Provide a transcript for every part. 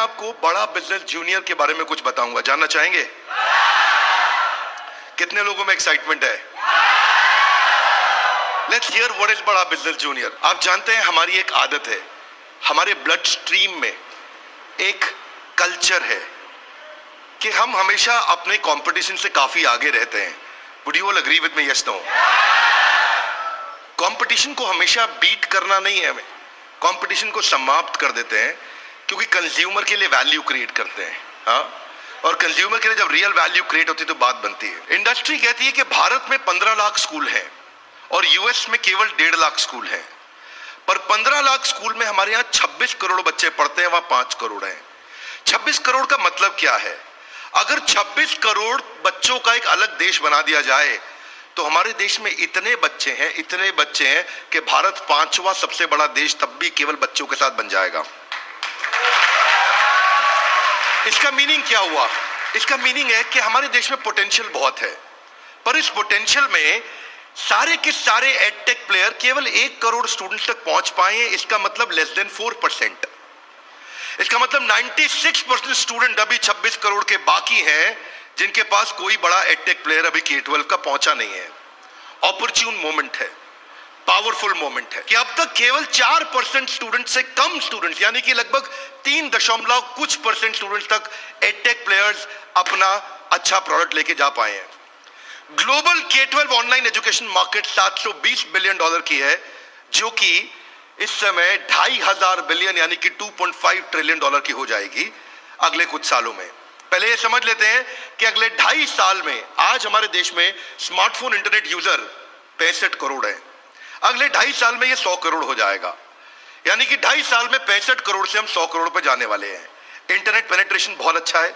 आपको बड़ा business junior के बारे में कुछ बताऊंगा, जानना चाहेंगे? कितने लोगों में एक्साइटमेंट है? लेट्स हियर व्हाट इज बड़ा बिजनेस जूनियर। आप जानते हैं हमारी एक आदत है, हमारे ब्लड स्ट्रीम में एक कल्चर है कि हम हमेशा अपने कंपटीशन से काफी आगे रहते हैं। Would you all agree with me? Yes no? Competition को हमेशा बीट करना नहीं है, हमें कंपटीशन को समाप्त कर देते हैं, क्योंकि कंज्यूमर के लिए वैल्यू क्रिएट करते हैं। हाँ, और कंज्यूमर के लिए जब रियल वैल्यू क्रिएट होती है तो बात बनती है। इंडस्ट्री कहती है कि भारत में 15 लाख स्कूल हैं और यूएस में केवल 1.5 लाख स्कूल हैं, पर 15 लाख स्कूल में हमारे यहाँ 26 करोड़ बच्चे पढ़ते हैं, वहां 5 करोड़ हैं। 26 करोड़ का मतलब क्या है? अगर 26 करोड़ बच्चों का एक अलग देश बना दिया जाए तो हमारे देश में इतने बच्चे हैं कि भारत 5वां सबसे बड़ा देश तब भी केवल बच्चों के साथ बन जाएगा। इसका मीनिंग क्या हुआ? इसका मीनिंग है कि हमारे देश में पोटेंशियल बहुत है, पर इस पोटेंशियल में सारे के सारे एडटेक प्लेयर केवल 1 करोड़ स्टूडेंट्स तक पहुंच पाए हैं। इसका मतलब लेस देन 4%। इसका मतलब 96% स्टूडेंट अभी 26 करोड़ के बाकी हैं, जिनके पास कोई बड़ा एडटेक प्लेयर अभी K-12 का पहुंचा नहीं है। ऑपर्च्यून मोमेंट है, पावरफुल मोमेंट है कि अब तक केवल 4% स्टूडेंट से कम स्टूडेंट्स, यानी कि लगभग 3% स्टूडेंट्स तक एडटेक प्लेयर्स अपना अच्छा प्रोडक्ट लेके जा पाए हैं। Global K-12 online education market $720 billion की है, जो कि इस समय 2500 बिलियन यानी कि $2.5 ट्रिलियन की हो जाएगी अगले कुछ सालों में। पहले ये समझ लेते हैं कि अगले 2.5 साल में आज हमारे देश में स्मार्टफोन इंटरनेट यूजर 65 करोड़ है। अगले 2.5 साल में ये 100 करोड़ हो जाएगा, यानी कि 2.5 साल में 65 करोड़ से हम 100 करोड़ पे जाने वाले हैं। इंटरनेट पेनिट्रेशन बहुत अच्छा है,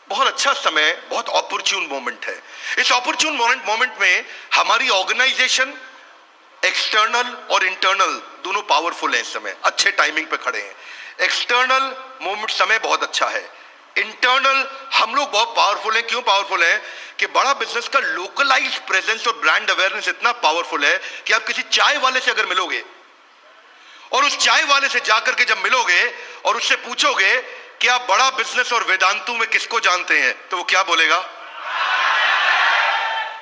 बहुत अच्छा समय, बहुत ऑपर्च्यून मोमेंट है। इस ऑपर्च्यून मोमेंट में हमारी ऑर्गेनाइजेशन एक्सटर्नल और इंटरनल दोनों पावरफुल है, इस समय अच्छे टाइमिंग पे खड़े हैं। एक्सटर्नल मोमेंट समय बहुत अच्छा है, इंटरनल हम लोग बहुत पावरफुल हैं। क्यों पावरफुल हैं? कि बड़ा बिजनेस का लोकलाइज्ड प्रेजेंस और ब्रांड अवेयरनेस इतना पावरफुल है कि आप किसी चाय वाले से अगर मिलोगे और उस चाय वाले से जाकर के जब मिलोगे और उससे पूछोगे कि आप बड़ा बिजनेस और वेदांतु में किसको जानते हैं, तो वो क्या बोलेगा?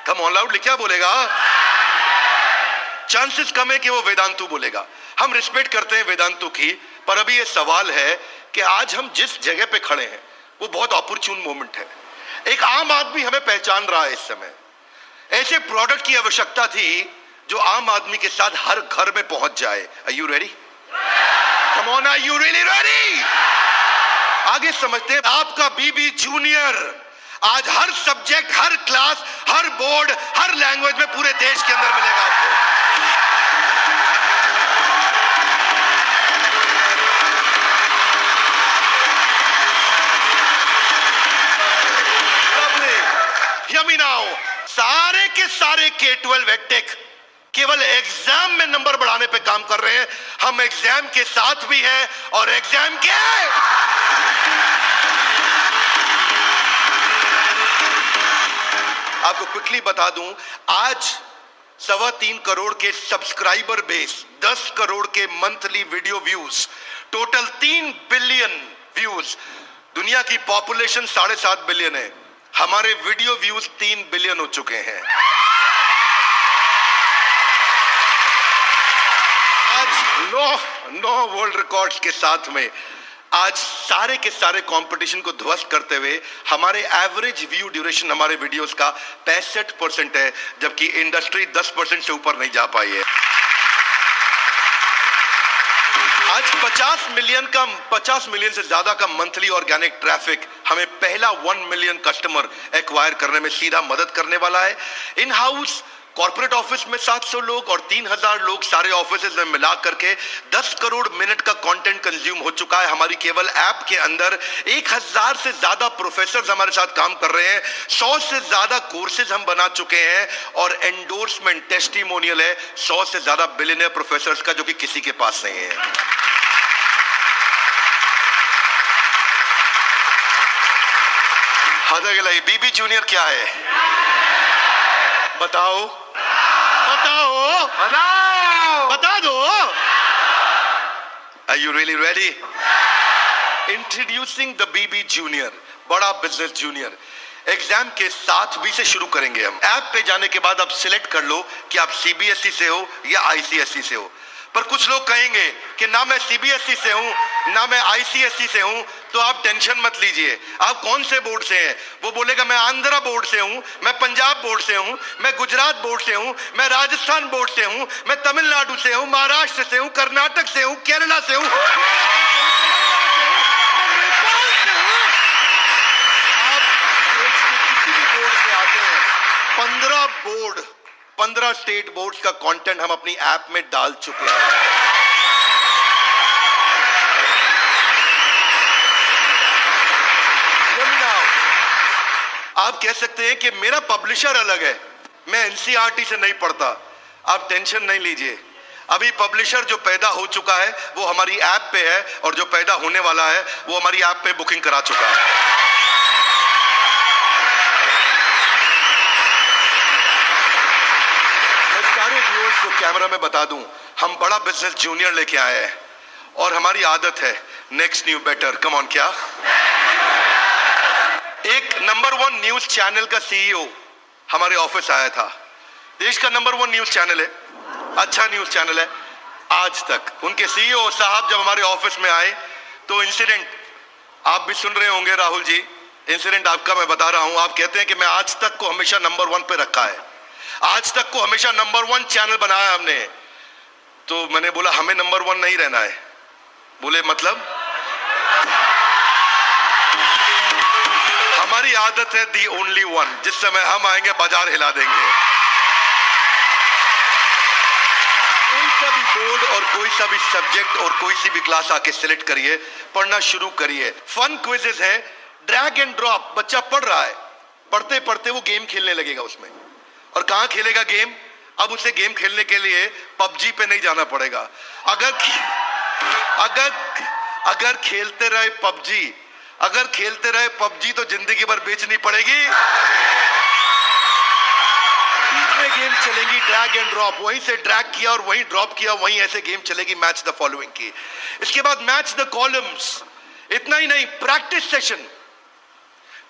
कम ऑन लाउडली, क्या बोलेगा? चांसेस कम है कि वो वेदांतु बोलेगा। हम रिस्पेक्ट करते हैं वेदांतु की, पर अभी ये सवाल है कि आज हम जिस जगह पे खड़े हैं वो बहुत ऑपर्च्यून मोमेंट है। एक आम आदमी हमें पहचान रहा है इस समय। ऐसे प्रोडक्ट की आवश्यकता थी जो आम आदमी के साथ हर घर में पहुंच जाए। Are you ready? Come on, are you really ready? आगे समझते हैं। आपका बीबी जूनियर आज हर सब्जेक्ट, हर क्लास, हर बोर्ड, हर लैंग्वेज में पूरे देश के अंदर मिलेगा आपको। यमी नाउ, सारे के सारे K-12 एडटेक केवल एग्जाम में नंबर बढ़ाने पे काम कर रहे हैं। हम एग्जाम के साथ भी हैं और एग्जाम के आपको क्विकली बता दूं, आज 3.25 करोड़ के सब्सक्राइबर बेस, 10 करोड़ के monthly video views, total 3 billion views. दुनिया की पॉपुलेशन 7.5 बिलियन है, हमारे वीडियो व्यूज 3 बिलियन हो चुके हैं। आज 9 वर्ल्ड रिकॉर्ड्स के साथ में आज सारे के सारे कंपटीशन को ध्वस्त करते हुए हमारे एवरेज व्यू ड्यूरेशन हमारे वीडियोस का 65% है, जबकि इंडस्ट्री 10% से ऊपर नहीं जा पाई है। आज 50 मिलियन से ज्यादा का मंथली ऑर्गेनिक ट्रैफिक हमें पहला 1 मिलियन कस्टमर एक्वायर करने में सीधा मदद करने वाला है। इन हाउस कॉर्पोरेट ऑफिस में 700 लोग और 3000 लोग सारे ऑफिसेज में मिला करके 10 करोड़ मिनट का कंटेंट कंज्यूम हो चुका है। हमारी केवल ऐप के अंदर 1000 से ज्यादा प्रोफेसर हमारे साथ काम कर रहे हैं, 100 से ज्यादा कोर्सेज हम बना चुके हैं और एंडोर्समेंट टेस्टिमोनियल है 100 से ज्यादा बिलियनियर प्रोफेसर्स का, जो कि किसी के पास नहीं है। बीबी जूनियर क्या है? बताओ बताओ बताओ, बता दो। Are you really ready? Introducing the BB junior, Bada business junior. Exam के साथ भी से शुरू करेंगे हम। ऐप पे जाने के बाद आप सिलेक्ट कर लो कि आप सीबीएसई से हो या आईसीएसई से हो। पर कुछ लोग कहेंगे कि ना मैं सीबीएसई से हूं ना मैं आईसीएसई से हूं, तो आप टेंशन मत लीजिए। आप कौन से बोर्ड से हैं? वो बोलेगा मैं आंध्रा बोर्ड से हूं, मैं पंजाब बोर्ड से हूं, मैं गुजरात बोर्ड से हूं, मैं राजस्थान बोर्ड से हूं, मैं तमिलनाडु से हूं, महाराष्ट्र से हूं, कर्नाटक से हूं, केरला से हूं, किसी भी बोर्ड से आते हैं। 15 स्टेट बोर्ड्स का कंटेंट हम अपनी ऐप में डाल चुके हैं। आप कह सकते हैं कि मेरा पब्लिशर अलग है, मैं एनसीईआरटी से नहीं पढ़ता। आप टेंशन नहीं लीजिए, अभी पब्लिशर जो पैदा हो चुका है वो हमारी ऐप पे है, और जो पैदा होने वाला है वो हमारी ऐप पे बुकिंग करा चुका है। सारे व्यूअर्स को कैमरा में बता दूं, हम बड़ा बिजनेस जूनियर लेके आए हैं, और हमारी आदत है next new better. Come on, क्या एक नंबर 1 न्यूज चैनल का सीईओ हमारे ऑफिस आया था। देश का नंबर 1 न्यूज चैनल है, अच्छा न्यूज चैनल है। आज तक उनके सीईओ साहब जब हमारे ऑफिस में आए तो इंसिडेंट आप भी सुन रहे होंगे राहुल जी, इंसिडेंट आपका मैं बता रहा हूं। आप कहते हैं कि मैं आज तक को हमेशा नंबर 1 पे रखा है, आज तक को हमेशा नंबर 1 चैनल बनाया हमने। तो मैंने बोला हमें नंबर 1 नहीं रहना है। बोले मतलब? हमारी आदत है दी ओनली वन, जिस समय हम आएंगे बाजार हिला देंगे। कोई सा भी बोर्ड और कोई सा भी सब्जेक्ट और कोई सी भी क्लास आके सिलेक्ट करिए, पढ़ना शुरू करिए। फन क्विजेस है, ड्रैग एंड ड्रॉप। बच्चा पढ़ रहा है, पढ़ते पढ़ते वो गेम खेलने लगेगा उसमें। और कहां खेलेगा गेम? अब उसे गेम खेलने के लिए पबजी पे नहीं जाना पड़ेगा। अगर खेलते रहे पबजी, अगर खेलते रहे पबजी तो जिंदगी भर बेचनी पड़ेगी। बीच में गेम चलेंगी ड्रैग एंड ड्रॉप, वहीं से ड्रैग किया और वहीं ड्रॉप किया, वहीं ऐसे गेम चलेगी मैच द फॉलोइंग की। इसके बाद मैच द कॉलम्स। इतना ही नहीं,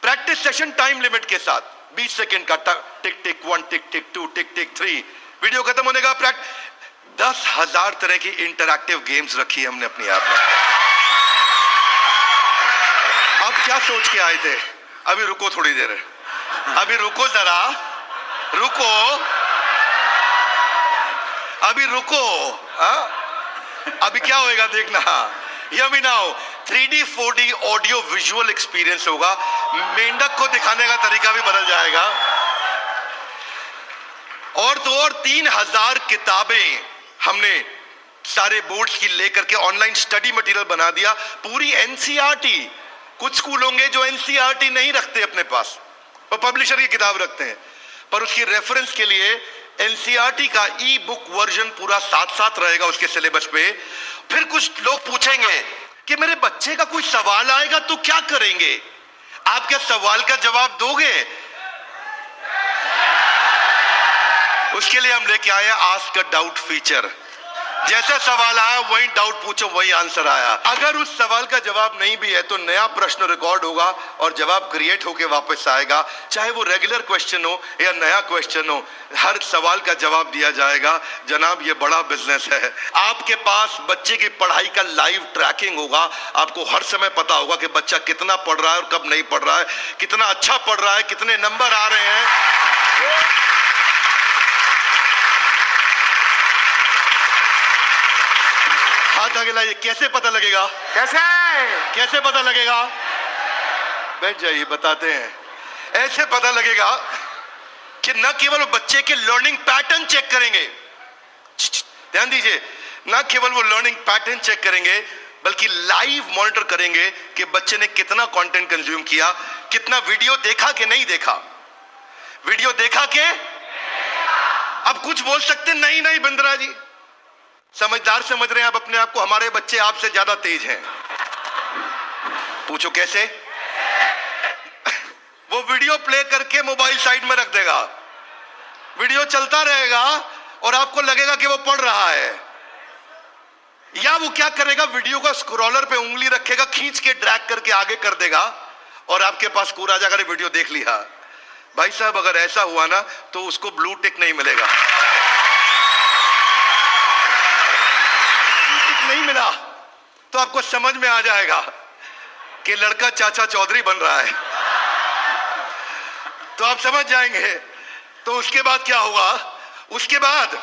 प्रैक्टिस सेशन टाइम लिमिट के साथ 20 सेकंड का, टिक टिक 1, टिक टिक 2, टिक टिक 3, वीडियो खत्म होने का 10,000 तरह की इंटरैक्टिव गेम्स रखी है हमने अपनी ऐप में। अब क्या सोच के आए थे? अभी रुको थोड़ी देर, अभी रुको जरा, रुको, अभी रुको। अभी क्या होएगा देखना। Hear me now, 3D 4D audio visual experience होगा। मेंढक को दिखाने का तरीका भी बदल जाएगा। और तो और 3,000 किताबें हमने सारे बोर्ड्स की लेकर के ऑनलाइन स्टडी मटेरियल बना दिया। पूरी एनसीईआरटी, कुछ स्कूल होंगे जो एनसीईआरटी नहीं रखते अपने पास, वो पब्लिशर की किताब रखते हैं, पर उसकी रेफरेंस के लिए एनसीईआरटी का ई बुक वर्जन पूरा साथ साथ रहेगा उसके सिलेबस पे। फिर कुछ लोग पूछेंगे कि मेरे बच्चे का कोई सवाल आएगा तो क्या करेंगे? आप क्या सवाल का जवाब दोगे? उसके लिए हम लेके आए आस्क अ डाउट फीचर। जैसा सवाल आया वही डाउट पूछो, वही आंसर आया। अगर उस सवाल का जवाब नहीं भी है तो नया प्रश्न रिकॉर्ड होगा और जवाब क्रिएट होके वापस आएगा। चाहे वो रेगुलर क्वेश्चन हो या नया क्वेश्चन हो, हर सवाल का जवाब दिया जाएगा। जनाब, ये बड़ा बिजनेस है। आपके पास बच्चे की पढ़ाई का लाइव ट्रैकिंग होगा। आपको हर समय पता होगा कि बच्चा कितना पढ़ रहा है और कब नहीं पढ़ रहा है, कितना अच्छा पढ़ रहा है, कितने नंबर आ रहे हैं। हाथ आगे लाइए। कैसे पता लगेगा? कैसे पता लगेगा? बैठ जाइए, बताते हैं। ऐसे पता लगेगा कि न केवल बच्चे के लर्निंग पैटर्न चेक करेंगे, ध्यान दीजिए, न केवल वो लर्निंग पैटर्न चेक करेंगे बल्कि लाइव मॉनिटर करेंगे कि बच्चे ने कितना कंटेंट कंज्यूम किया, कितना वीडियो देखा कि नहीं देखा। वीडियो देखा के अब कुछ बोल सकते नहीं, नहीं बिंद्रा जी, समझदार समझ रहे हैं आप अपने आप को, हमारे बच्चे आपसे ज्यादा तेज हैं। पूछो कैसे? वो वीडियो प्ले करके मोबाइल साइड में रख देगा, वीडियो चलता रहेगा और आपको लगेगा कि वो पढ़ रहा है। या वो क्या करेगा, वीडियो का स्क्रॉलर पे उंगली रखेगा, खींच के ड्रैग करके आगे कर देगा और आपके पास स्कोर आ जाएगा, वीडियो देख लिया। भाई साहब अगर ऐसा हुआ ना तो उसको ब्लू टिक नहीं मिलेगा। ब्लू टिक नहीं मिला तो आपको समझ में आ जाएगा कि लड़का चाचा चौधरी बन रहा है, तो आप समझ जाएंगे। तो उसके बाद क्या होगा, उसके बाद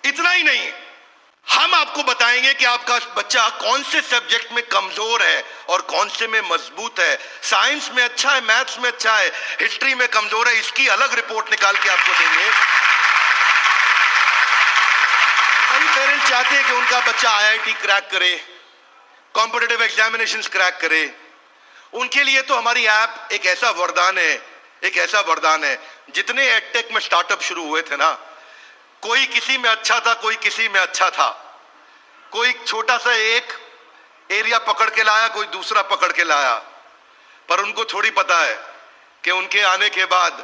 इतना ही नहीं, हम आपको बताएंगे कि आपका बच्चा कौन से सब्जेक्ट में कमजोर है और कौन से में मजबूत है। साइंस में अच्छा है, मैथ्स में अच्छा है, हिस्ट्री में कमजोर है, इसकी अलग रिपोर्ट निकाल के आपको देंगे। कई पेरेंट्स चाहते हैं कि उनका बच्चा आईआईटी क्रैक करे, कॉम्पिटिटिव एग्जामिनेशंस क्रैक करे। उनके लिए तो हमारी ऐप एक ऐसा वरदान है, एक ऐसा वरदान है। जितने एडटेक में स्टार्टअप शुरू हुए थे ना, कोई किसी में अच्छा था, कोई किसी में अच्छा था, कोई छोटा सा एक एरिया पकड़ के लाया, कोई दूसरा पकड़ के लाया, पर उनको थोड़ी पता है कि उनके आने के बाद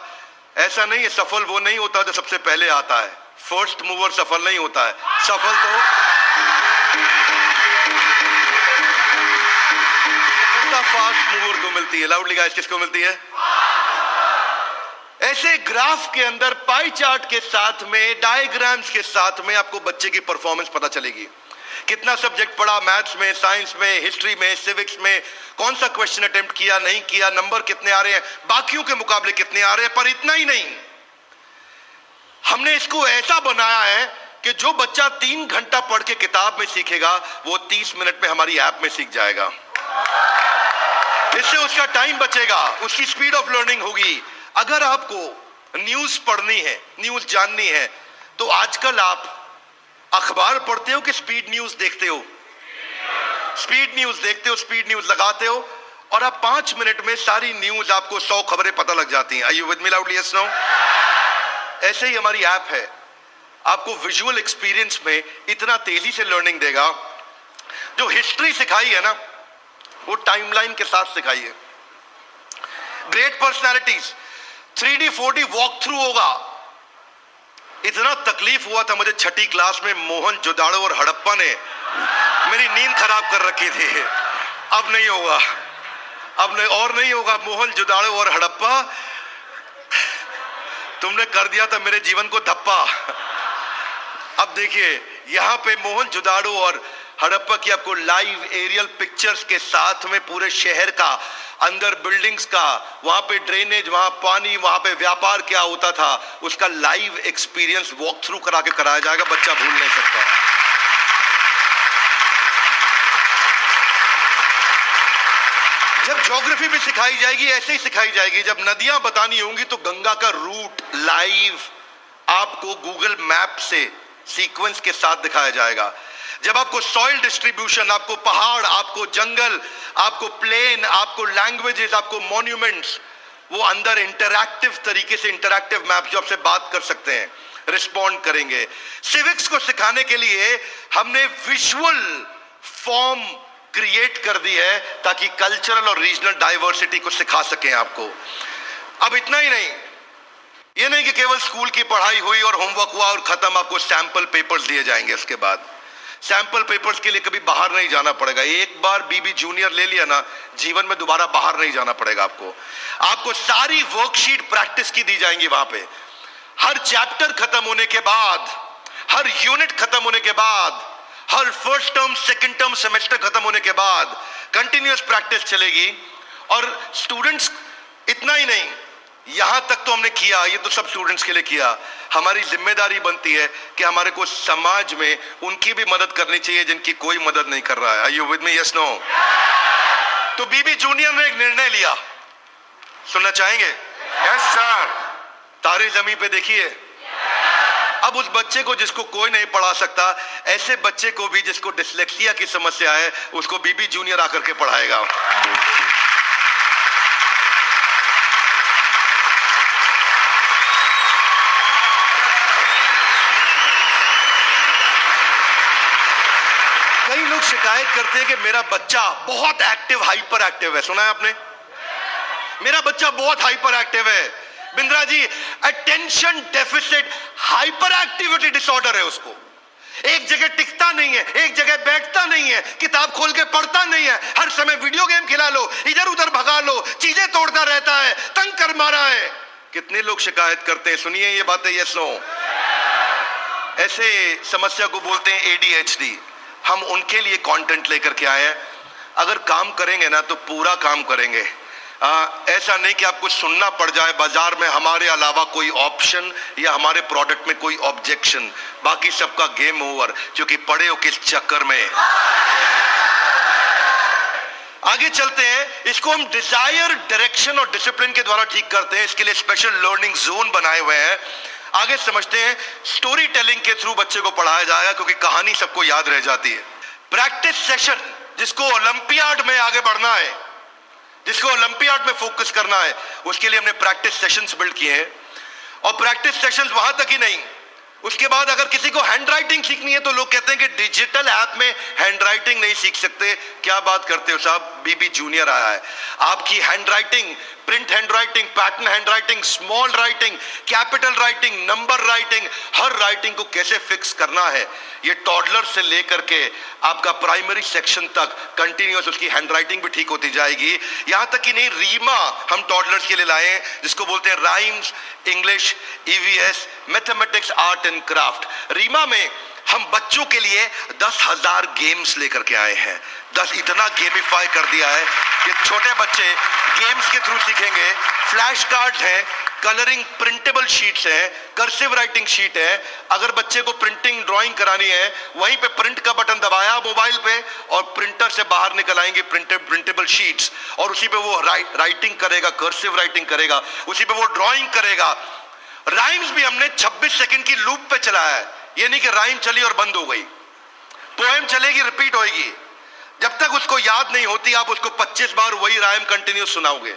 ऐसा नहीं है, सफल वो नहीं होता जो सबसे पहले आता है। फर्स्ट मूवर सफल नहीं होता है, सफल तो फास्ट मूवर को मिलती है। लाउडली गाइस, किसको मिलती है? ऐसे ग्राफ के अंदर पाई चार्ट के साथ में, डायग्राम्स के साथ में आपको बच्चे की परफॉर्मेंस पता चलेगी। कितना सब्जेक्ट पढ़ा, मैथ्स में, साइंस में, हिस्ट्री में, सिविक्स में, कौन सा क्वेश्चन अटेम्प्ट किया, नहीं किया, नंबर कितने आ रहे हैं, बाकियों के मुकाबले कितने आ रहे हैं। पर इतना ही नहीं, हमने इसको ऐसा बनाया है कि जो बच्चा 3 घंटा पढ़ के किताब में सीखेगा, वो 30 मिनट में हमारी ऐप में सीख जाएगा। इससे उसका टाइम बचेगा, उसकी स्पीड ऑफ लर्निंग होगी। अगर आपको न्यूज पढ़नी है, न्यूज जाननी है, तो आजकल आप अखबार पढ़ते हो कि स्पीड न्यूज देखते हो? स्पीड न्यूज देखते हो, स्पीड न्यूज लगाते हो और आप 5 मिनट में सारी न्यूज, आपको 100 खबरें पता लग जाती हैं। Are you with me loudly? Yes, no? ऐसे ही हमारी ऐप है, आपको विजुअल एक्सपीरियंस में इतना तेजी से लर्निंग देगा। जो हिस्ट्री सिखाई है ना, वो टाइमलाइन के साथ सिखाई है। Great personalities 3D 4D walk through होगा। इतना तकलीफ हुआ था मुझे 6ठी क्लास में, मोहन जोदाड़ो और हड़प्पा ने मेरी नींद खराब कर रखी थी। अब नहीं होगा, अब नहीं, और नहीं होगा। मोहन जोदाड़ो और हड़प्पा, तुमने कर दिया था मेरे जीवन को धप्पा। अब देखिए, यहां पे मोहन जोदाड़ो और हड़प्पा की आपको लाइव एरियल पिक्चर्स के साथ में पूरे शहर का, अंदर बिल्डिंग्स का, वहां पे ड्रेनेज, वहां पानी, वहां पे व्यापार क्या होता था, उसका लाइव एक्सपीरियंस वॉक थ्रू करा के कराया जाएगा। बच्चा भूल नहीं सकता। जब ज्योग्राफी भी सिखाई जाएगी, ऐसे ही सिखाई जाएगी। जब नदियां बतानी होंगी तो गंगा का रूट लाइव आपको गूगल मैप से सीक्वेंस के साथ दिखाया जाएगा। जब आपको सॉइल डिस्ट्रीब्यूशन, आपको पहाड़, आपको जंगल, आपको प्लेन, आपको लैंग्वेजेस, आपको मॉन्यूमेंट्स, वो अंदर इंटरैक्टिव तरीके से, इंटरैक्टिव मैप जो आपसे बात कर सकते हैं, रिस्पॉन्ड करेंगे। सिविक्स को सिखाने के लिए हमने विजुअल फॉर्म क्रिएट कर दी है ताकि कल्चरल और रीजनल डाइवर्सिटी को सिखा सकें आपको। अब इतना ही नहीं, ये नहीं कि केवल स्कूल की पढ़ाई हुई और होमवर्क हुआ और खत्म, आपको सैंपल पेपर्स दिए जाएंगे। इसके बाद सैंपल पेपर्स के लिए कभी बाहर नहीं जाना पड़ेगा। एक बार बीबी जूनियर ले लिया ना, जीवन में दोबारा बाहर नहीं जाना पड़ेगा आपको। आपको सारी वर्कशीट प्रैक्टिस की दी जाएंगी वहां पे। हर चैप्टर खत्म होने के बाद, हर यूनिट खत्म होने के बाद, हर first term, second term, semester खत्म होने के बाद कंटिन्यूअस प्रैक्टिस चलेगी। और स्टूडेंट्स, इतना ही नहीं, यहां तक तो हमने किया, ये तो सब स्टूडेंट्स के लिए किया। हमारी जिम्मेदारी बनती है कि हमारे को समाज में उनकी भी मदद करनी चाहिए जिनकी कोई मदद नहीं कर रहा है। Are you with me? Yes, no? तो बीबी जूनियर ने एक निर्णय लिया, सुनना चाहेंगे? Yes sir. तारे जमीन पे देखिए। अब उस बच्चे को जिसको कोई नहीं पढ़ा सकता, ऐसे बच्चे को भी जिसको डिसलेक्सिया की समस्या है, उसको बीबी जूनियर आकर के पढ़ाएगा। कई लोग शिकायत करते हैं कि मेरा बच्चा बहुत एक्टिव, हाइपर एक्टिव है। सुना है आपने? मेरा बच्चा बहुत हाइपर एक्टिव है। Bindra ji, attention deficit hyper activity disorder है उसको। एक जगह टिकता नहीं है, एक जगह बैठता नहीं है, किताब खोल के पढ़ता नहीं है, हर समय वीडियो गेम खिला लो, इधर उधर भगा लो, चीजें तोड़ता रहता है, तंग कर मारा है। कितने लोग शिकायत करते हैं, सुनिए ये बातें, ये नो। ऐसे समस्या को बोलते हैं ADHD। हम उनके लिए कंटेंट लेकर के आए हैं। अगर काम करेंगे ना तो पूरा काम करेंगे। ऐसा नहीं कि आपको सुनना पड़ जाए बाजार में हमारे अलावा कोई ऑप्शन या हमारे प्रोडक्ट में कोई ऑब्जेक्शन, बाकी सबका गेम ओवर, क्योंकि पड़े हो किस चक्कर में। आगे चलते हैं। इसको हम डिजायर, डायरेक्शन और डिसिप्लिन के द्वारा ठीक करते हैं। इसके लिए स्पेशल लर्निंग जोन बनाए हुए हैं। आगे समझते हैं। स्टोरी टेलिंग के थ्रू बच्चे को पढ़ाया जाएगा, क्योंकि कहानी सबको याद रह जाती है। प्रैक्टिस सेशन, जिसको ओलंपियाड में आगे बढ़ना है, जिसको ओलंपियाड में फोकस करना है, उसके लिए हमने प्रैक्टिस सेशंस बिल्ड किए हैं। और प्रैक्टिस सेशंस वहां तक ही नहीं, उसके बाद अगर किसी को हैंड राइटिंग सीखनी है तो लोग कहते हैं कि डिजिटल ऐप में हैंड राइटिंग नहीं सीख सकते। क्या बात करते हो साहब, BB जूनियर आया है। आपकी hand writing, print hand writing, pattern hand writing, small writing, capital writing, number writing, हर राइटिंग को कैसे फिक्स करना है, ये टॉडलर से लेकर के आपका प्राइमरी सेक्शन तक कंटिन्यूअस उसकी हैंड राइटिंग भी ठीक होती जाएगी। यहां तक कि नहीं, रीमा हम टॉडलर्स के लिए लाए हैं, जिसको बोलते हैं rhymes, English, EVS, mathematics, art and craft. Reema में हम बच्चों के लिए 10,000 गेम्स लेकर के आए हैं। 10 इतना गेमिफाई कर दिया है कि छोटे बच्चे गेम्स के थ्रू सीखेंगे। फ्लैश कार्ड्स हैं, कलरिंग प्रिंटेबल शीट्स हैं, कर्सिव राइटिंग शीट है। अगर बच्चे को प्रिंटिंग ड्राइंग करानी है, वहीं पे प्रिंट का बटन दबाया मोबाइल पे और प्रिंटर से बाहर निकल आएंगे प्रिंटेबल शीट्स, और उसी पे वो राइटिंग करेगा, कर्सिव राइटिंग करेगा, उसी पे वो ड्राइंग करेगा। राइम्स भी हमने 26 सेकंड की लूप पे चलाया है। ये नहीं कि राइम चली और बंद हो गई, पोएम चलेगी, रिपीट होएगी। जब तक उसको याद नहीं होती, आप उसको 25 बार वही राइम कंटिन्यू सुनाओगे।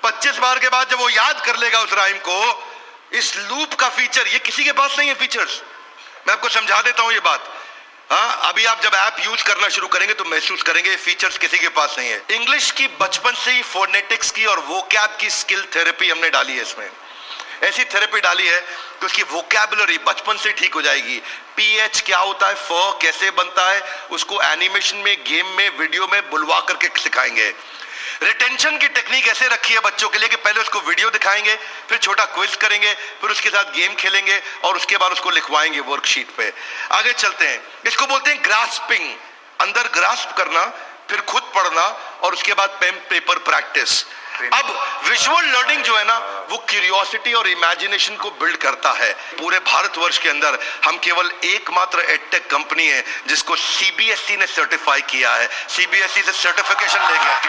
25 बार के बाद जब वो याद कर लेगा उस राइम को, इस लूप का फीचर, ये किसी के पास नहीं है फीचर्स। मैं आपको समझा देता हूं ये बात। हाँ, अभी आप जब ऐप यूज करना शुरू करेंगे तो महसूस करेंगे फीचर्स किसी के पास नहीं है। इंग्लिश की बचपन से ही फोनेटिक्स की और वोकैब की स्किल थेरेपी हमने डाली है इसमें। ऐसी थेरेपी डाली है कि उसकी वोकैबुलरी बचपन से ठीक हो जाएगी। PH क्या होता है, फ कैसे बनता है, उसको एनिमेशन में, गेम में, वीडियो में बुलवा करके सिखाएंगे। रिटेंशन की टेक्निक ऐसे रखी है बच्चों के लिए कि पहले उसको वीडियो दिखाएंगे, फिर छोटा क्विज करेंगे, फिर उसके साथ गेम खेलेंगे और उसके बाद उसको लिखवाएंगे वर्कशीट पे। आगे चलते हैं। इसको बोलते हैं ग्रास्पिंग, अंदर ग्रास्प करना, फिर खुद पढ़ना और उसके बाद पेन पेपर प्रैक्टिस। अब विजुअल लर्निंग जो है ना, वो क्यूरियोसिटी और इमेजिनेशन को बिल्ड करता है। पूरे भारतवर्ष के अंदर हम केवल एकमात्र एडटेक कंपनी है जिसको CBSE ने सर्टिफाई किया है। CBSE से सर्टिफिकेशन ले गया।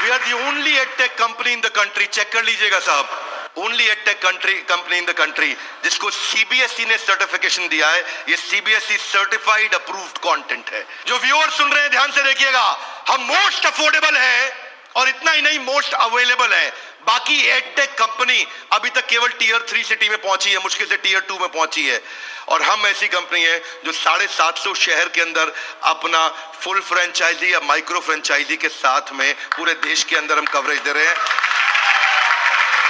We are the only edtech company in the country, check कर लीजिएगा साहब, only edtech company in the country जिसको CBSE ने सर्टिफिकेशन दिया है। ये CBSE सर्टिफाइड अप्रूव्ड कंटेंट है। जो व्यूअर सुन रहे हैं ध्यान से देखिएगा, हम मोस्ट अफोर्डेबल है और इतना ही नहीं, मोस्ट अवेलेबल है। बाकी एडटेक कंपनी अभी तक केवल Tier 3 सिटी में पहुंची है, मुश्किल से Tier 2 में पहुंची है। और हम ऐसी कंपनी है जो 750 शहर के अंदर अपना फुल फ्रेंचाइजी या माइक्रो फ्रेंचाइजी के साथ में पूरे देश के अंदर हम कवरेज दे रहे हैं।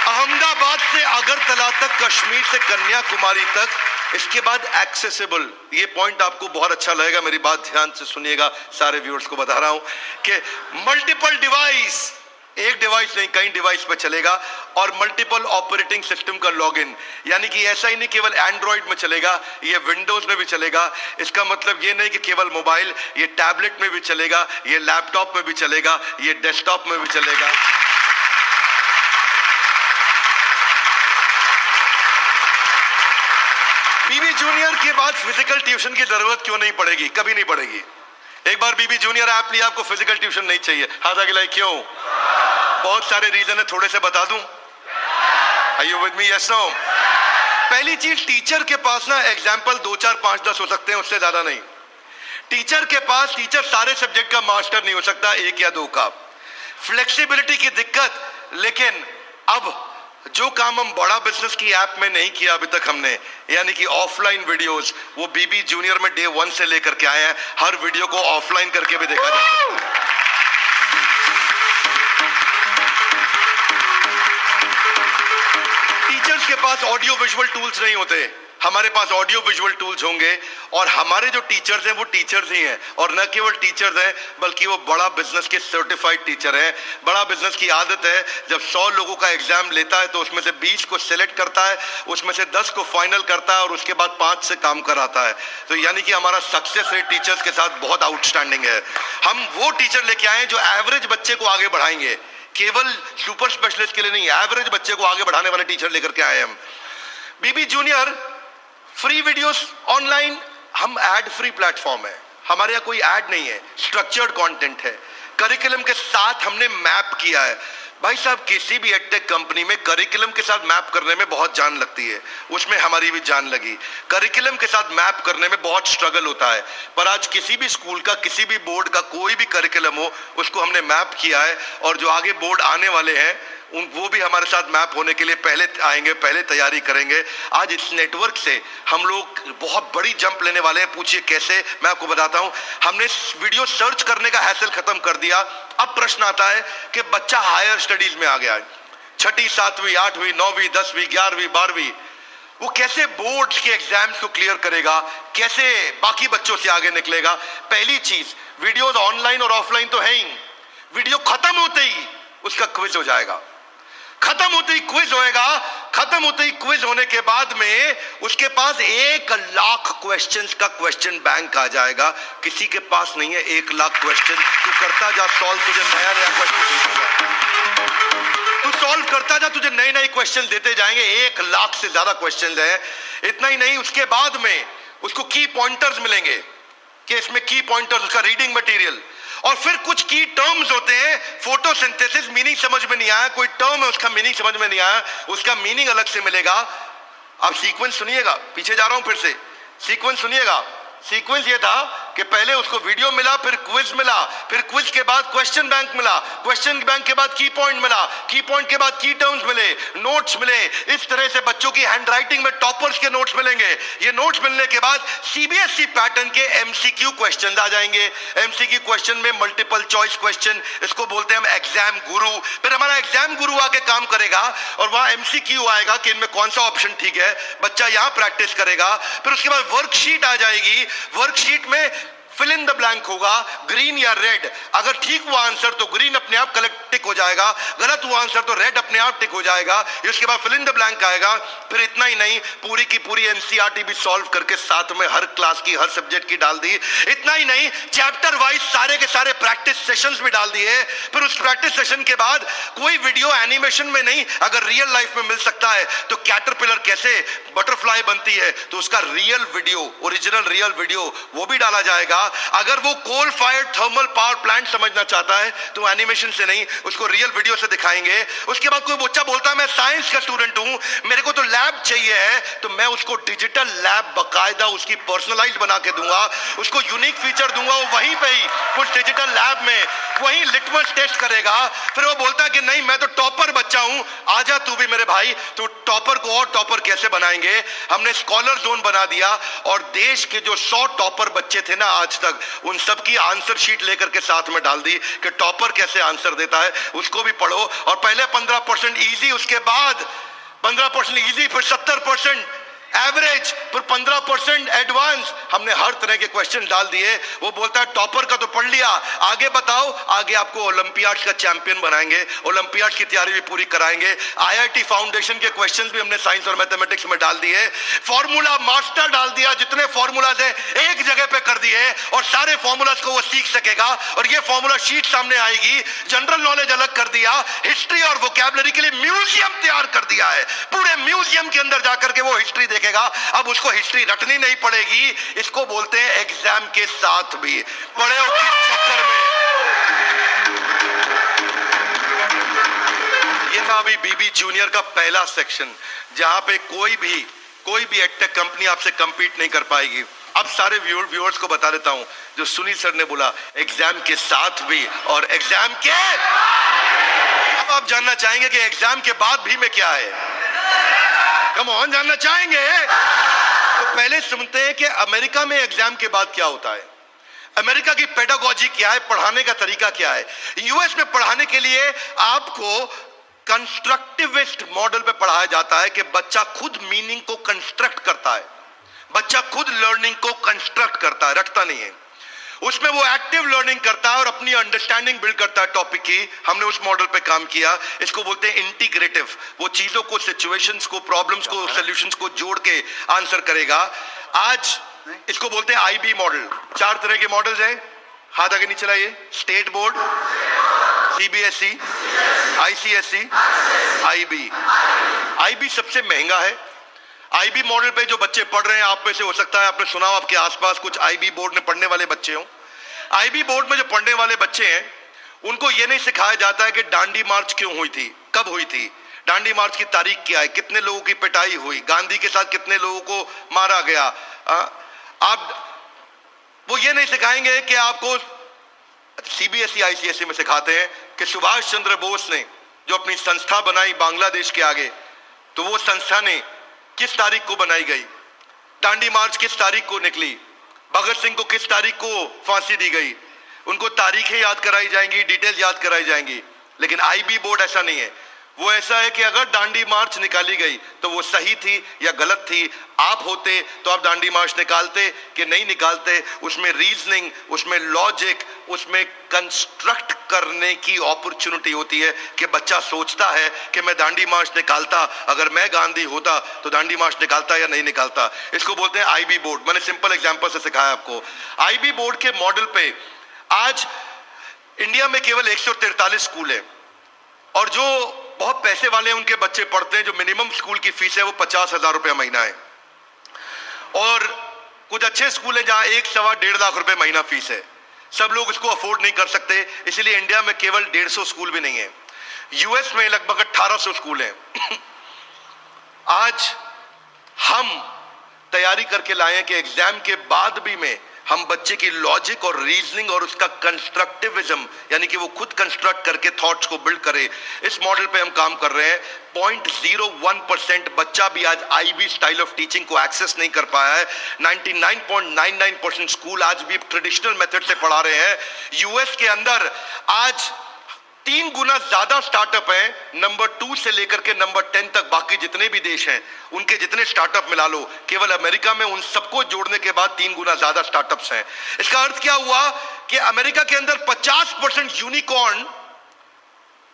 अहमदाबाद से अगरतला तक, कश्मीर से कन्याकुमारी तक, इसके बाद एक्सेसिबल। ये पॉइंट आपको बहुत अच्छा लगेगा, मेरी बात ध्यान से सुनिएगा, सारे व्यूअर्स को बता रहा हूं कि मल्टीपल डिवाइस, एक डिवाइस नहीं कई डिवाइस पे चलेगा, और मल्टीपल ऑपरेटिंग सिस्टम का लॉगिन, यानी कि ऐसा ही नहीं केवल एंड्रॉइड में चलेगा, ये विंडोज में भी चलेगा। इसका मतलब ये नहीं कि केवल मोबाइल, ये टैबलेट में भी चलेगा, ये लैपटॉप में भी चलेगा, ये डेस्कटॉप में भी चलेगा। BB जूनियर के बाद फिजिकल ट्यूशन की जरूरत क्यों नहीं पड़ेगी, कभी नहीं पड़ेगी। एक बार BB जूनियर ऐप लिया, आपको फिजिकल ट्यूशन नहीं चाहिए। हाथ आगे लाइए, क्यों? बहुत सारे रीजन है, थोड़े से बता दूं। Are you with me? Yes, no? पहली चीज, टीचर के पास ना एग्जाम्पल 2, 4, 5, 10 हो सकते हैं, उससे ज्यादा नहीं। टीचर के पास, टीचर सारे सब्जेक्ट का मास्टर नहीं हो सकता, 1 या 2 का। फ्लेक्सिबिलिटी की दिक्कत, लेकिन अब जो काम हम बड़ा बिजनेस की ऐप में नहीं किया अभी तक हमने, यानी कि ऑफलाइन वीडियोस, वो BB जूनियर में Day 1 से लेकर के आए हैं। हर वीडियो को ऑफलाइन करके भी देखा जा सकता है। के पास ऑडियो विजुअल टूल्स नहीं होते, हमारे पास ऑडियो विजुअल टूल्स होंगे। और हमारे जो टीचर्स हैं वो टीचर्स ही हैं, और न केवल टीचर्स हैं बल्कि वो बड़ा बिजनेस के सर्टिफाइड टीचर हैं। बड़ा बिजनेस की आदत है, जब 100 लोगों का एग्जाम लेता है तो उसमें से 20 को सिलेक्ट करता है, उसमें से 10 को फाइनल करता है और उसके बाद 5 से काम कराता है। तो यानी कि हमारा सक्सेस रेट टीचर्स के साथ बहुत आउटस्टैंडिंग है। हम वो टीचर लेके आए जो एवरेज बच्चे को आगे बढ़ाएंगे, केवल सुपर स्पेशलिस्ट के लिए नहीं, एवरेज बच्चे को आगे बढ़ाने वाले टीचर लेकर के आए हम। बीबी जूनियर फ्री वीडियोस ऑनलाइन, हम एड फ्री प्लेटफॉर्म है, हमारे यहाँ कोई एड नहीं है, स्ट्रक्चर्ड कंटेंट है, करिकुलम के साथ हमने मैप किया है। भाई साहब, किसी भी एडटेक कंपनी में करिकुलम के साथ मैप करने में बहुत जान लगती है, उसमें हमारी भी जान लगी। करिकुलम के साथ मैप करने में बहुत स्ट्रगल होता है, पर आज किसी भी स्कूल का, किसी भी बोर्ड का कोई भी करिकुलम हो, उसको हमने मैप किया है। और जो आगे बोर्ड आने वाले हैं वो भी हमारे साथ मैप होने के लिए पहले आएंगे, पहले तैयारी करेंगे। आज इस नेटवर्क से हम लोग बहुत बड़ी जंप लेने वाले हैं। पूछिए कैसे, मैं आपको बताता हूं। हमने वीडियो सर्च करने का हैसल खत्म कर दिया। अब प्रश्न आता है कि बच्चा हायर स्टडीज में आ गया है, 6ठी 7वीं 8वीं 9वीं 10वीं 11वीं 12वीं, वो कैसे बोर्ड्स के एग्जाम्स को क्लियर करेगा, कैसे बाकी बच्चों से आगे निकलेगा। पहली चीज, वीडियोस ऑनलाइन और ऑफलाइन तो है ही, वीडियो खत्म होते ही उसका क्विज हो जाएगा, खत्म होते ही क्विज होएगा। खत्म होते ही क्विज होने के बाद में उसके पास 1 लाख क्वेश्चंस का क्वेश्चन बैंक आ जाएगा। किसी के पास नहीं है 1 लाख क्वेश्चन। तू करता जा सॉल्व, तुझे नया नया क्वेश्चन, तू सॉल्व करता जा, तुझे नए नए क्वेश्चन देते जाएंगे। 1 लाख से ज्यादा क्वेश्चन है। इतना ही नहीं, उसके बाद में उसको की पॉइंटर्स मिलेंगे कि इसमें की पॉइंटर्स, उसका रीडिंग मटेरियल, और फिर कुछ की टर्म्स होते हैं। फोटोसिंथेसिस मीनिंग समझ में नहीं आया, कोई टर्म है उसका मीनिंग समझ में नहीं आया, उसका मीनिंग अलग से मिलेगा। अब सीक्वेंस सुनिएगा, पीछे जा रहा हूं फिर से, सीक्वेंस सुनिएगा। सीक्वेंस ये था कि पहले उसको वीडियो मिला, फिर क्विज मिला, फिर क्विज के बाद क्वेश्चन बैंक मिला, क्वेश्चन बैंक के बाद की पॉइंट मिला, की पॉइंट के बाद की टर्म्स मिले, नोट्स मिले। इस तरह से बच्चों की हैंडराइटिंग में टॉपर्स के नोट्स मिलेंगे। ये नोट्स मिलने के बाद सीबीएसई पैटर्न के एमसीक्यू क्वेश्चन आ जाएंगे। एमसीक्यू क्वेश्चन में मल्टीपल चॉइस क्वेश्चन, इसको बोलते हैं हम एग्जाम गुरु। फिर हमारा एग्जाम गुरु आके काम करेगा और वहां एमसीक्यू आएगा कि इनमें कौन सा ऑप्शन ठीक है, बच्चा यहां प्रैक्टिस करेगा। फिर उसके बाद वर्कशीट आ जाएगी। वर्कशीट में फिल इन द ब्लैंक होगा, ग्रीन या रेड। अगर ठीक हुआ आंसर तो ग्रीन अपने आप कलेक्ट टिक हो जाएगा, गलत हुआ आंसर तो रेड अपने आप टिक हो जाएगा। उसके बाद फिल इन द ब्लैंक आएगा। फिर इतना ही नहीं, पूरी की पूरी एनसीईआरटी भी सॉल्व करके साथ में हर क्लास की, हर सब्जेक्ट की डाल दी। इतना ही नहीं, चैप्टर वाइज सारे के सारे प्रैक्टिस सेशंस भी डाल दिए। फिर उस प्रैक्टिस सेशन के बाद कोई वीडियो एनिमेशन में नहीं, अगर रियल लाइफ में मिल सकता है तो कैटरपिलर कैसे बटरफ्लाई बनती है तो उसका real video, original real video वो भी डाला जाएगा। अगर वो coal fired thermal power plant समझना चाहता है तो एनिमेशन से नहीं, उसको रियल वीडियो से दिखाएंगे। उसके बाद कोई बच्चा बोलता है मैं साइंस का स्टूडेंट हूं, मेरे को तो लैब चाहिए है, तो मैं उसको डिजिटल लैब बकायदा उसकी पर्सनलाइज बना के दूंगा, उसको यूनिक फीचर दूंगा। वो वहीं पे ही कुछ डिजिटल लैब में वहीं लिटमस टेस्ट करेगा। फिर वो बोलता है कि नहीं मैं तो टॉपर बच्चा हूं, आजा तू भी मेरे भाई। तो टॉपर को और टॉपर कैसे बनाएंगे, हमने स्कॉलर जोन बना दिया। और देश के जो 100 टॉपर बच्चे थे ना आज तक, उन सब की आंसर शीट लेकर के साथ में डाल दी कि टॉपर कैसे आंसर देता है, उसको भी पढ़ो। और पहले 15% इजी, उसके बाद 15% इजी, फिर 70% एवरेज, फिर 15% एडवांस। हमने हर तरह के क्वेश्चन डाल दिए। वो बोलता है टॉपर का तो पढ़ लिया, आगे बताओ। आगे आपको ओलंपियाड का चैंपियन बनाएंगे, ओलंपियाड की तैयारी भी पूरी कराएंगे। आईआईटी फाउंडेशन के क्वेश्चंस भी हमने साइंस और मैथमेटिक्स में डाल दिए। फॉर्मूला मास्टर डाल दिया, जितने फॉर्मूलाज है एक जगह पे कर दिए और सारे फॉर्मूलाज को वो सीख सकेगा। और ये फॉर्मूला शीट सामने आएगी। जनरल नॉलेज अलग कर दिया, हिस्ट्री और वोकैबुलरी के लिए म्यूजियम तैयार कर दिया है। पूरे म्यूजियम के अंदर जाकर के वो हिस्ट्री देखेगा। अब उसको हिस्ट्री रटनी नहीं पड़ेगी। इसको बोलते हैं एग्जाम के साथ भी पढ़े हो किस चक्कर में। ये था अभी बीबी जूनियर का पहला सेक्शन, जहां पे कोई भी एडटेक कंपनी आपसे कंपीट नहीं कर पाएगी। अब सारे व्यूअर्स को बता देता हूं, जो सुनील सर ने बोला एग्जाम के साथ भी और एग्जाम के, अब आप जानना चाहेंगे कि एग्जाम के बाद भी में क्या है। कम ऑन, जानना चाहेंगे तो पहले सुनते हैं कि अमेरिका में एग्जाम के बाद क्या होता है, अमेरिका की पेडागोजी क्या है, पढ़ाने का तरीका क्या है। यूएस में पढ़ाने के लिए आपको कंस्ट्रक्टिविस्ट मॉडल पे पढ़ाया जाता है कि बच्चा खुद मीनिंग को कंस्ट्रक्ट करता है, बच्चा खुद लर्निंग को कंस्ट्रक्ट करता है, रटता नहीं है। उसमें वो एक्टिव लर्निंग करता है और अपनी अंडरस्टैंडिंग बिल्ड करता है टॉपिक की। हमने उस मॉडल पे काम किया, इसको बोलते हैं इंटीग्रेटिव। वो चीजों को, सिचुएशंस को, प्रॉब्लम्स को, सॉल्यूशंस को जोड़ के आंसर करेगा। आज इसको बोलते हैं आईबी मॉडल। 4 तरह के मॉडल्स हैं, हाथ आगे नीचे लाइए। State board, CBSE, ICSE, IB. IB सबसे महंगा है। आईबी मॉडल पे जो बच्चे पढ़ रहे हैं, आप में से हो सकता है आपने सुना हो, आपके आसपास कुछ आईबी बोर्ड में पढ़ने वाले बच्चे हों। आईबी बोर्ड में जो पढ़ने वाले बच्चे हैं, उनको यह नहीं सिखाया जाता है कि डांडी मार्च क्यों हुई थी, कब हुई थी, डांडी मार्च की तारीख क्या है, कितने लोगों की पिटाई हुई, गांधी के साथ कितने लोगों को मारा गया। आप वो ये नहीं सिखाएंगे कि आपको, सीबीएसई आईसीएसई में सिखाते हैं कि सुभाष चंद्र बोस ने जो अपनी संस्था बनाई बांग्लादेश के आगे, तो वो संस्था ने किस तारीख को बनाई गई, डांडी मार्च किस तारीख को निकली, भगत सिंह को किस तारीख को फांसी दी गई। उनको तारीखें याद कराई जाएंगी, डिटेल याद कराई जाएंगी। लेकिन आईबी बोर्ड ऐसा नहीं है। वो ऐसा है कि अगर डांडी मार्च निकाली गई तो वो सही थी या गलत थी। आप होते तो आप डांडी मार्च निकालते कि नहीं निकालते। उसमें रीजनिंग, उसमें लॉजिक, उसमें कंस्ट्रक्ट करने की अपॉर्चुनिटी होती है कि बच्चा सोचता है कि मैं डांडी मार्च निकालता, अगर मैं गांधी होता तो डांडी मार्च निकालता या नहीं निकालता। इसको बोलते हैं आईबी बोर्ड। मैंने सिंपल एग्जांपल से सिखाया आपको। आईबी बोर्ड के मॉडल पे आज इंडिया में केवल 143 स्कूल है, और जो बहुत पैसे वाले हैं उनके बच्चे पढ़ते हैं। जो मिनिमम स्कूल की फीस है वो 50,000 रुपया महीना है, और कुछ अच्छे स्कूल है जहां 1-1.25 लाख रुपए महीना फीस है। सब लोग इसको अफोर्ड नहीं कर सकते, इसलिए इंडिया में केवल 150 स्कूल भी नहीं है। यूएस में लगभग 1800 स्कूल हैं। आज हम तैयारी करके लाए हैं कि एग्जाम के बाद भी में हम बच्चे की लॉजिक और रीजनिंग और उसका कंस्ट्रक्टिविज्म, यानी कि वो खुद कंस्ट्रक्ट करके थॉट्स को बिल्ड करे, इस मॉडल पे हम काम कर रहे हैं। 0.01% बच्चा भी आज आईबी स्टाइल ऑफ टीचिंग को एक्सेस नहीं कर पाया है। 99.99% स्कूल आज भी ट्रेडिशनल मेथड से पढ़ा रहे हैं। यूएस के अंदर आज 3 गुना ज्यादा स्टार्टअप हैं, नंबर 2 से लेकर के नंबर 10 तक। बाकी जितने भी देश हैं उनके जितने स्टार्टअप मिला लो, केवल अमेरिका में उन सबको जोड़ने के बाद 3 गुना ज्यादा स्टार्टअप्स हैं। इसका अर्थ क्या हुआ कि अमेरिका के अंदर 50% यूनिकॉर्न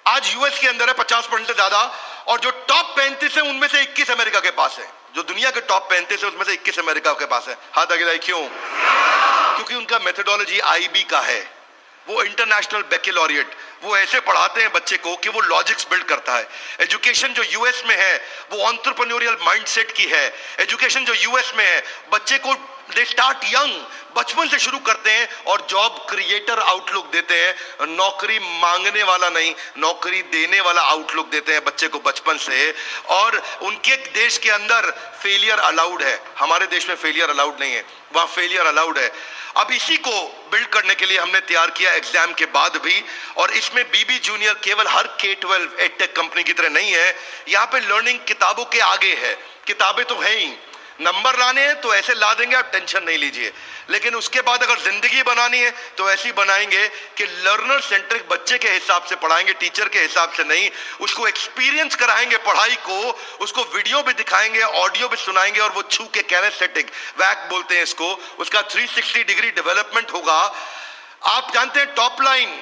आज यूएस के अंदर है, 50% से ज्यादा। और जो टॉप 35 है उनमें से 21 अमेरिका के पास है। जो दुनिया के टॉप 35 है उसमें से 21 अमेरिका के पास है। हाथ आगे लाइए। क्यों? क्योंकि उनका मेथोडोलॉजी आईबी का है। वो इंटरनेशनल बैकलॉरिएट, वो ऐसे पढ़ाते हैं बच्चे को कि वो लॉजिक्स बिल्ड करता है। एजुकेशन जो यूएस में है वो एंटरप्रेन्योरियल माइंडसेट की है। एजुकेशन जो यूएस में है, बच्चे को दे स्टार्ट यंग, बचपन से शुरू करते हैं और जॉब क्रिएटर आउटलुक देते हैं। नौकरी मांगने वाला नहीं, नौकरी देने वाला आउटलुक देते हैं बच्चे को बचपन से। और उनके देश के अंदर फेलियर अलाउड है, हमारे देश में फेलियर अलाउड नहीं है, वहां फेलियर अलाउड है। अब इसी को बिल्ड करने के लिए हमने तैयार किया एग्जाम के बाद भी। और इसमें बीबी जूनियर केवल हर K-12 एडटेक कंपनी की तरह नहीं है। यहाँ पे लर्निंग किताबों के आगे है। किताबें तो है ही, नंबर लाने हैं तो ऐसे ला देंगे, आप टेंशन नहीं लीजिए। लेकिन उसके बाद अगर जिंदगी बनानी है तो ऐसी बनाएंगे कि लर्नर सेंट्रिक बच्चे के हिसाब से पढ़ाएंगे, टीचर के हिसाब से नहीं। उसको एक्सपीरियंस कराएंगे पढ़ाई को, उसको वीडियो भी दिखाएंगे, ऑडियो भी सुनाएंगे, और वो छू के कैनेस्थेटिक वैक बोलते हैं इसको, उसका 360 डिग्री डेवलपमेंट होगा। आप जानते हैं टॉप लाइन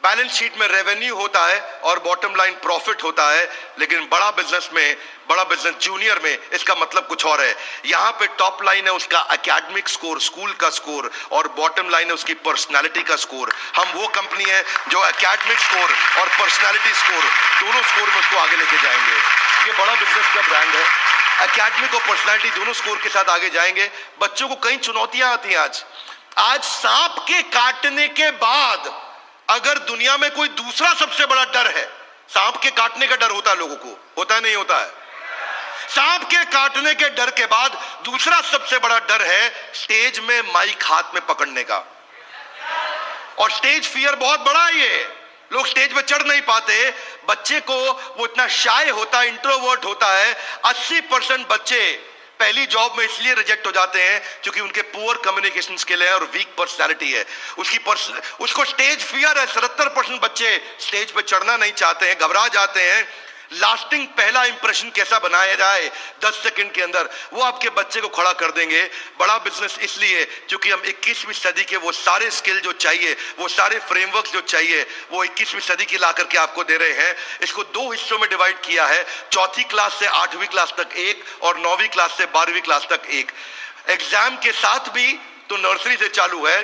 बैलेंस शीट में रेवेन्यू होता है और बॉटम लाइन प्रॉफिट होता है, लेकिन बड़ा बिजनेस में, बड़ा बिजनेस जूनियर में इसका मतलब कुछ और है। यहाँ पे टॉप लाइन है उसका एकेडमिक स्कोर, स्कूल का स्कोर, और बॉटम लाइन है उसकी पर्सनालिटी का स्कोर। हम वो कंपनी है जो एकेडमिक स्कोर और पर्सनालिटी स्कोर, दोनों स्कोर में उसको आगे लेके जाएंगे। ये बड़ा बिजनेस का ब्रांड है। एकेडमिक और पर्सनालिटी दोनों स्कोर के साथ आगे जाएंगे। बच्चों को कई चुनौतियां आती हैं। आज सांप के काटने के बाद अगर दुनिया में कोई दूसरा सबसे बड़ा डर है, सांप के काटने का डर होता है लोगों को, होता है नहीं होता है? सांप के काटने के डर के बाद दूसरा सबसे बड़ा डर है स्टेज में माइक हाथ में पकड़ने का। और स्टेज फियर बहुत बड़ा है। ये लोग स्टेज पे चढ़ नहीं पाते। बच्चे को वो इतना शाय होता है, इंट्रोवर्ट होता है। 80% बच्चे पहली जॉब में इसलिए रिजेक्ट हो जाते हैं क्योंकि उनके पुअर कम्युनिकेशन स्किल है और वीक पर्सनालिटी है। उसको स्टेज फियर है। 77% बच्चे स्टेज पे चढ़ना नहीं चाहते हैं, घबरा जाते हैं। लास्टिंग पहला इंप्रेशन कैसा बनाया जाए 10 सेकंड के अंदर, वो आपके बच्चे को खड़ा कर देंगे। बड़ा बिजनेस इसलिए क्योंकि हम 21वीं सदी के वो सारे स्किल जो चाहिए, वो सारे फ्रेमवर्क जो चाहिए, वो 21वीं सदी की ला करके आपको दे रहे हैं। इसको 2 हिस्सों में डिवाइड किया है, चौथी क्लास से 8वीं क्लास तक एक और 9वीं क्लास से 12वीं क्लास तक एक। एग्जाम के साथ भी तो नर्सरी से चालू है,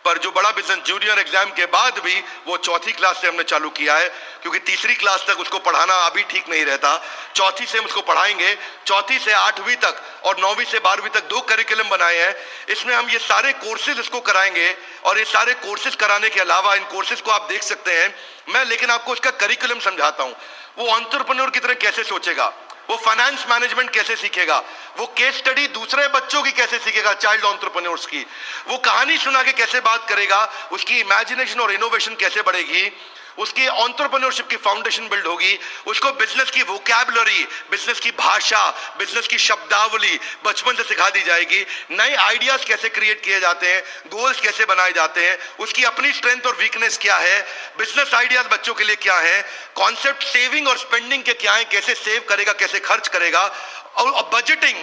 पर जो बड़ा बिजनेस जूनियर एग्जाम के बाद भी वो चौथी क्लास से हमने चालू किया है, क्योंकि तीसरी क्लास तक उसको पढ़ाना अभी ठीक नहीं रहता। चौथी से हम उसको पढ़ाएंगे, चौथी से 8वीं तक और 9वीं से 12वीं तक 2 करिकुलम बनाए हैं। इसमें हम ये सारे कोर्सेज इसको कराएंगे और ये सारे कोर्सेज कराने के अलावा इन कोर्सेज को आप देख सकते हैं मैं, लेकिन आपको इसका करिकुलम समझाता हूं। वो एंटरप्रेन्योर की तरह कैसे सोचेगा, वो फाइनेंस मैनेजमेंट कैसे सीखेगा, वो केस स्टडी दूसरे बच्चों की कैसे सीखेगा, चाइल्ड एंटरप्रेन्योर्स की, वो कहानी सुना के कैसे बात करेगा, उसकी इमेजिनेशन और इनोवेशन कैसे बढ़ेगी, उसकी एंटरप्रेन्योरशिप की फाउंडेशन बिल्ड होगी, उसको बिजनेस की वोकैबुलरी, बिजनेस की भाषा, बिजनेस की शब्दावली बचपन से सिखा दी जाएगी। नए आइडियाज कैसे क्रिएट किए जाते हैं, गोल्स कैसे बनाए जाते हैं, उसकी अपनी स्ट्रेंथ और वीकनेस क्या है, बिजनेस आइडियाज बच्चों के लिए क्या है, कॉन्सेप्ट सेविंग और स्पेंडिंग के क्या है, कैसे सेव करेगा, कैसे खर्च करेगा, और budgeting,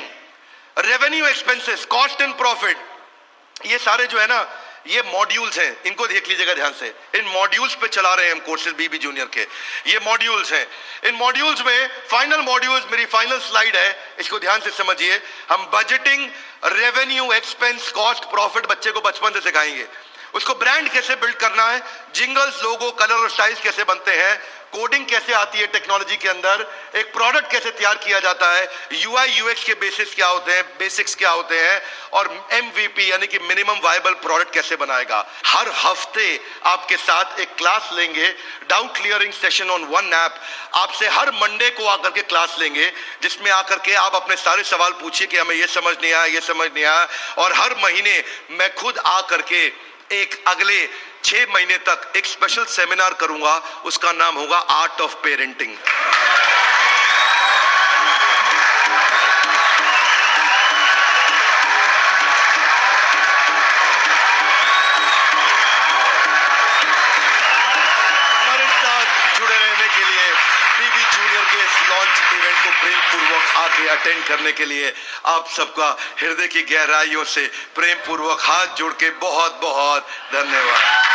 revenue expenses, cost and profit, ये सारे जो है ना, ये मॉड्यूल्स हैं। इनको देख लीजिएगा ध्यान से। इन मॉड्यूल्स पे चला रहे हैं हम कोर्सेज बीबी जूनियर के। ये मॉड्यूल्स हैं। इन मॉड्यूल्स में फाइनल मॉड्यूल्स, मेरी फाइनल स्लाइड है, इसको ध्यान से समझिए। हम budgeting, revenue, expense, cost, profit बच्चे को बचपन से सिखाएंगे। उसको ब्रांड कैसे बिल्ड करना है, जिंगल्स, लोगो, कलर और स्टाइल्स कैसे बनते हैं, कोडिंग कैसे आती है टेक्नोलॉजी के अंदर, एक प्रोडक्ट कैसे तैयार किया जाता है, यूआई यूएक्स के बेसिस क्या होते हैं, बेसिक्स क्या होते हैं, और एमवीपी यानी कि मिनिमम वायबल प्रोडक्ट कैसे बनाएगा। हर हफ्ते आपके साथ एक क्लास लेंगे, doubt clearing session on one app. आपसे हर मंडे को आकर के क्लास लेंगे, जिसमें आकर के आप अपने सारे सवाल पूछिए कि हमें ये समझ नहीं आया, ये समझ नहीं आया। और हर महीने मैं खुद आकर के एक अगले 6 महीने तक एक स्पेशल सेमिनार करूंगा, उसका नाम होगा आर्ट ऑफ पेरेंटिंग। हमारे साथ जुड़े रहने के लिए, बीबी जूनियर के इस लॉन्च इवेंट को प्रेम पूर्वक आके अटेंड करने के लिए आप सबका हृदय की गहराइयों से प्रेम पूर्वक हाथ जोड़ के बहुत बहुत धन्यवाद।